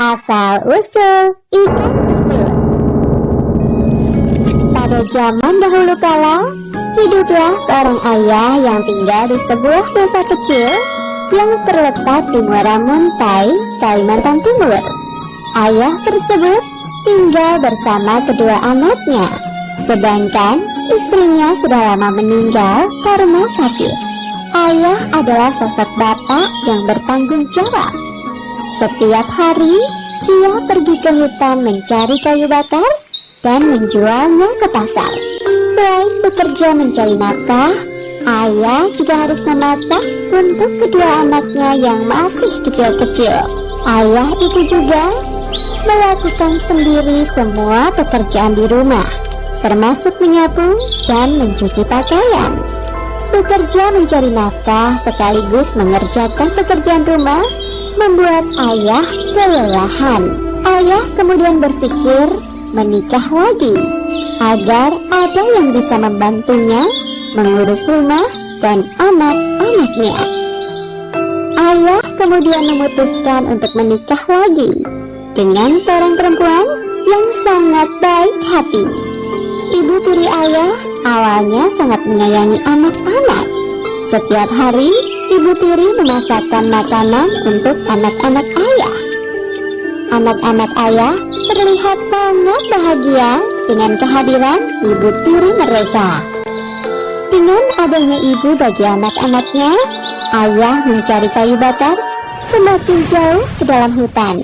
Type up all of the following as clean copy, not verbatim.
Asal-usul ikan besut. Pada zaman dahulu kala, hiduplah seorang ayah yang tinggal di sebuah desa kecil yang terletak di Muara Muntai, Kalimantan Timur. Ayah tersebut tinggal bersama kedua anaknya, sedangkan istrinya sudah lama meninggal karena sakit. Ayah adalah sosok bapak yang bertanggung jawab. Setiap hari, ia pergi ke hutan mencari kayu bakar dan menjualnya ke pasar. Selain bekerja mencari nafkah, ayah juga harus memasak untuk kedua anaknya yang masih kecil-kecil. Ayah itu juga melakukan sendiri semua pekerjaan di rumah, termasuk menyapu dan mencuci pakaian. Bekerja mencari nafkah sekaligus mengerjakan pekerjaan rumah membuat ayah kelelahan. Ayah kemudian berpikir menikah lagi agar ada yang bisa membantunya mengurus rumah dan anak-anaknya. Ayah kemudian memutuskan untuk menikah lagi dengan seorang perempuan yang sangat baik hati. Ibu tiri ayah awalnya sangat menyayangi anak-anak. Setiap hari, ibu tiri memasakkan makanan untuk anak-anak ayah. Anak-anak ayah terlihat sangat bahagia dengan kehadiran ibu tiri mereka. Dengan adanya ibu bagi anak-anaknya, ayah mencari kayu bakar semakin jauh ke dalam hutan.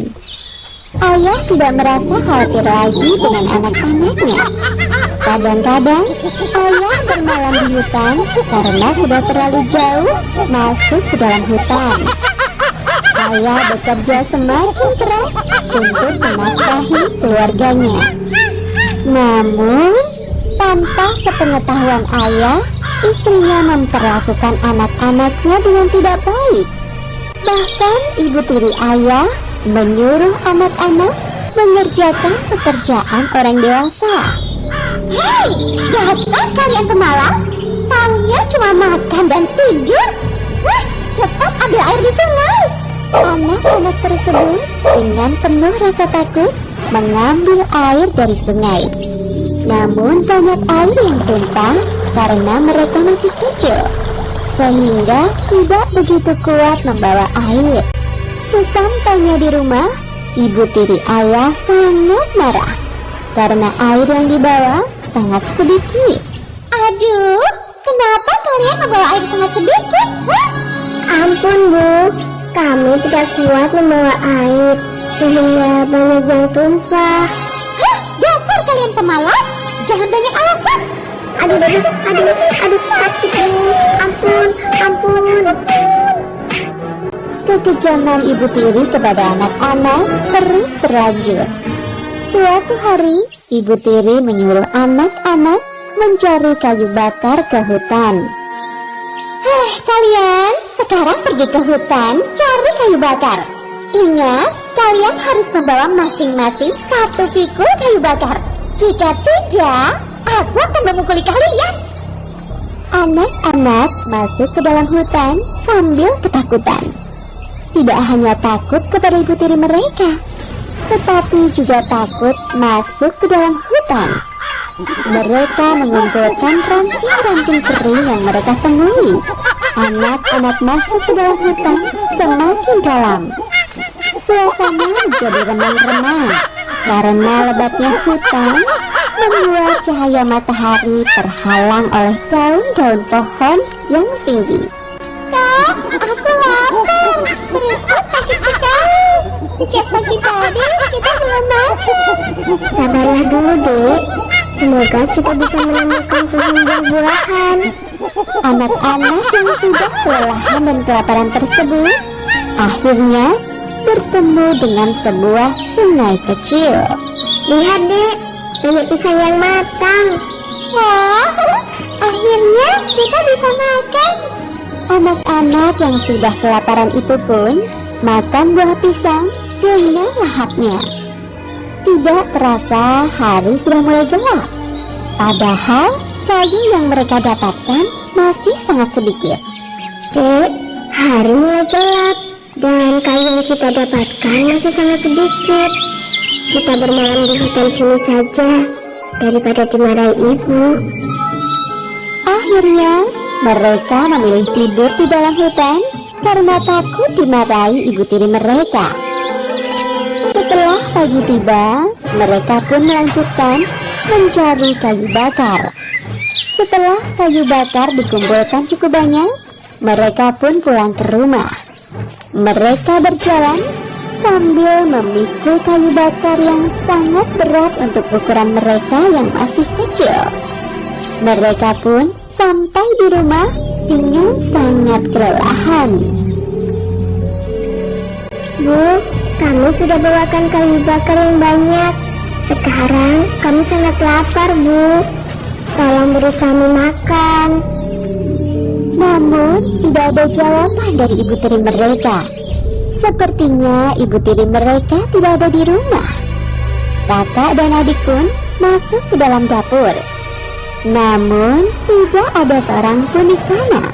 Ayah tidak merasa khawatir lagi dengan anak-anaknya. Kadang-kadang ayah bermalam di hutan karena sudah terlalu jauh masuk ke dalam hutan. Ayah bekerja semakin keras untuk menafkahi keluarganya. Namun, tanpa sepengetahuan ayah, istrinya memperlakukan anak-anaknya dengan tidak baik. Bahkan ibu tiri ayah menyuruh anak-anak mengerjakan pekerjaan orang dewasa. Hei, dahatkah kalian pemalas? Taunya cuma makan dan tidur. Wah, cepat ambil air di sungai. Anak-anak tersebut dengan penuh rasa takut mengambil air dari sungai. Namun banyak air yang tumpah karena mereka masih kecil, sehingga tidak begitu kuat membawa air. Sesampainya di rumah, ibu tiri ayah sangat marah karena air yang dibawa sangat sedikit. Aduh, kenapa kalian membawa air sangat sedikit? Hah? Ampun bu, kami tidak kuat membawa air sehingga banyak yang tumpah. Hah? Dasar kalian pemalas, jangan banyak alasan. Aduh, sakit bu, ampun. Kekejaman ibu tiri kepada anak-anak terus berlanjut. Suatu hari, ibu tiri menyuruh anak-anak mencari kayu bakar ke hutan. Hei kalian, sekarang pergi ke hutan cari kayu bakar. Ingat, kalian harus membawa masing-masing satu pikul kayu bakar. Jika tidak, aku akan memukuli kalian. Anak-anak masuk ke dalam hutan sambil ketakutan. Tidak hanya takut kepada ibu tiri mereka, tetapi juga takut masuk ke dalam hutan. Mereka mengumpulkan ranting-ranting kering yang mereka temui. Anak-anak masuk ke dalam hutan semakin dalam. Suasana menjadi remang-remang karena lebatnya hutan membuat cahaya matahari terhalang oleh daun-daun pohon yang tinggi. Kak, aku lapar. Perutku sakit sekali. Sejak pagi tadi kita belum makan. Sabarlah dulu, Dek. Semoga kita bisa menemukan pohon buah-buahan. Anak-anak yang sudah kelelahan dan kelaparan tersebut akhirnya bertemu dengan sebuah sungai kecil. Lihat, Dek, banyak pisang yang matang. Wah, akhirnya kita bisa makan. Anak-anak yang sudah kelaparan itu pun makan buah pisang dengan lahapnya. Tidak terasa hari sudah mulai gelap. Padahal kayu yang mereka dapatkan masih sangat sedikit. Dek, hari mulai gelap. Dan kayu yang kita dapatkan masih sangat sedikit. Kita bermalam di hutan sini saja daripada dimarahi ibu. Akhirnya, mereka memilih tidur di dalam hutan karena takut dimarahi ibu tiri mereka. Setelah pagi tiba, mereka pun melanjutkan mencari kayu bakar. Setelah kayu bakar dikumpulkan cukup banyak, mereka pun pulang ke rumah. Mereka berjalan sambil memikul kayu bakar yang sangat berat untuk ukuran mereka yang masih kecil. Mereka pun sampai di rumah dengan sangat kelelahan. Bu, kami sudah bawakan kayu bakar yang banyak. Sekarang kami sangat lapar, Bu. Tolong beri kami makan. Namun tidak ada jawaban dari ibu tiri mereka. Sepertinya ibu tiri mereka tidak ada di rumah. Kakak dan adik pun masuk ke dalam dapur. Namun tidak ada seorang pun di sana.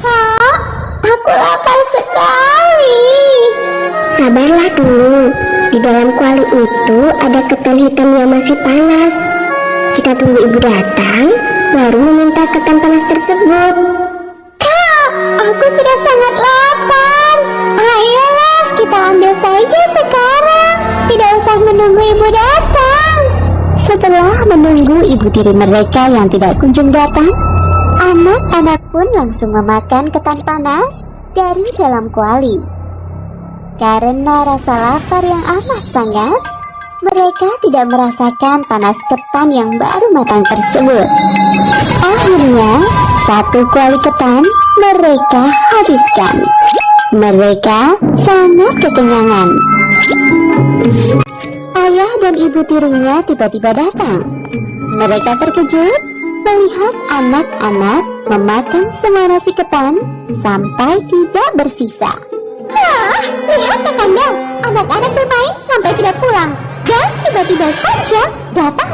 Kak, aku lapar sekali. Sabarlah dulu. Di dalam kuali itu ada ketan hitam yang masih panas. Kita tunggu ibu datang, baru meminta ketan panas tersebut. Kak, aku sudah sangat lapar. Ayolah, kita ambil saja sekarang. Tidak usah menunggu ibu datang. Setelah menunggu ibu tiri mereka yang tidak kunjung datang, anak-anak pun langsung memakan ketan panas dari dalam kuali. Karena rasa lapar yang amat sangat, mereka tidak merasakan panas ketan yang baru matang tersebut. Akhirnya, satu kuali ketan mereka habiskan. Mereka sangat kekenyangan. Ayah dan ibu tirinya tiba-tiba datang. Mereka terkejut melihat anak-anak memakan semua nasi ketan sampai tidak bersisa. Hah, lihat Kakanda, anak-anak bermain sampai tidak pulang. Dan tiba-tiba saja datang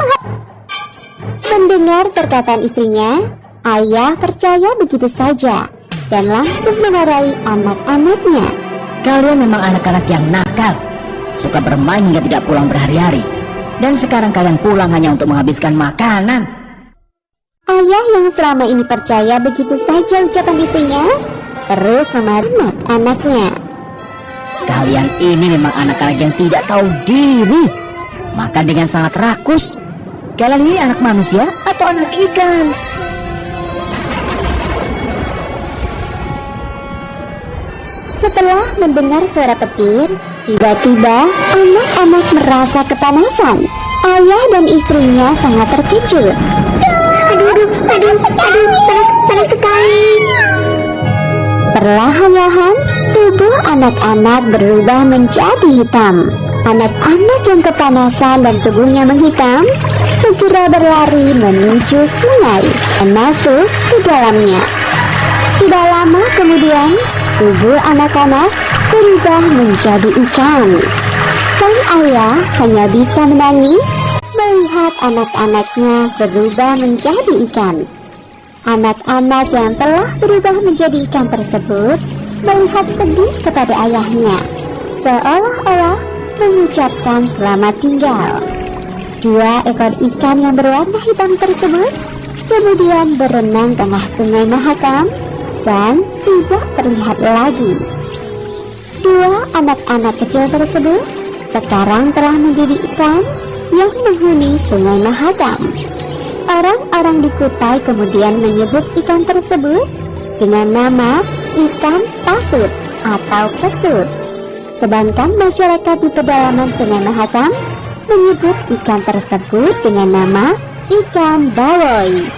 Mendengar perkataan istrinya, ayah percaya begitu saja dan langsung memarahi anak-anaknya. Kalian memang anak-anak yang nakal, suka bermain hingga tidak pulang berhari-hari. Dan sekarang kalian pulang hanya untuk menghabiskan makanan. Ayah yang selama ini percaya begitu saja ucapan istrinya, terus memarahi anak-anaknya. Kalian ini memang anak-anak yang tidak tahu diri. Makan dengan sangat rakus. Kalian ini anak manusia atau anak ikan? Setelah mendengar suara petir, tiba-tiba anak-anak merasa kepanasan. Ayah dan istrinya sangat terkejut. Aduh, panas sekali. Perlahan-lahan, tubuh anak-anak berubah menjadi hitam. Anak-anak yang kepanasan dan tubuhnya menghitam segera berlari menuju sungai dan masuk ke dalamnya. Tidak lama kemudian, tubuh anak-anak berubah menjadi ikan. Sang ayah hanya bisa menangis melihat anak-anaknya berubah menjadi ikan. Anak-anak yang telah berubah menjadi ikan tersebut melihat sedih kepada ayahnya, seolah-olah mengucapkan selamat tinggal. Dua ekor ikan yang berwarna hitam tersebut kemudian berenang tengah sungai Mahakam dan tidak terlihat lagi. Dua anak-anak kecil tersebut sekarang telah menjadi ikan yang menghuni sungai Mahakam. Orang-orang di Kutai kemudian menyebut ikan tersebut dengan nama ikan pasut atau pesut. Sedangkan masyarakat di pedalaman sungai Mahakam menyebut ikan tersebut dengan nama ikan bawoy.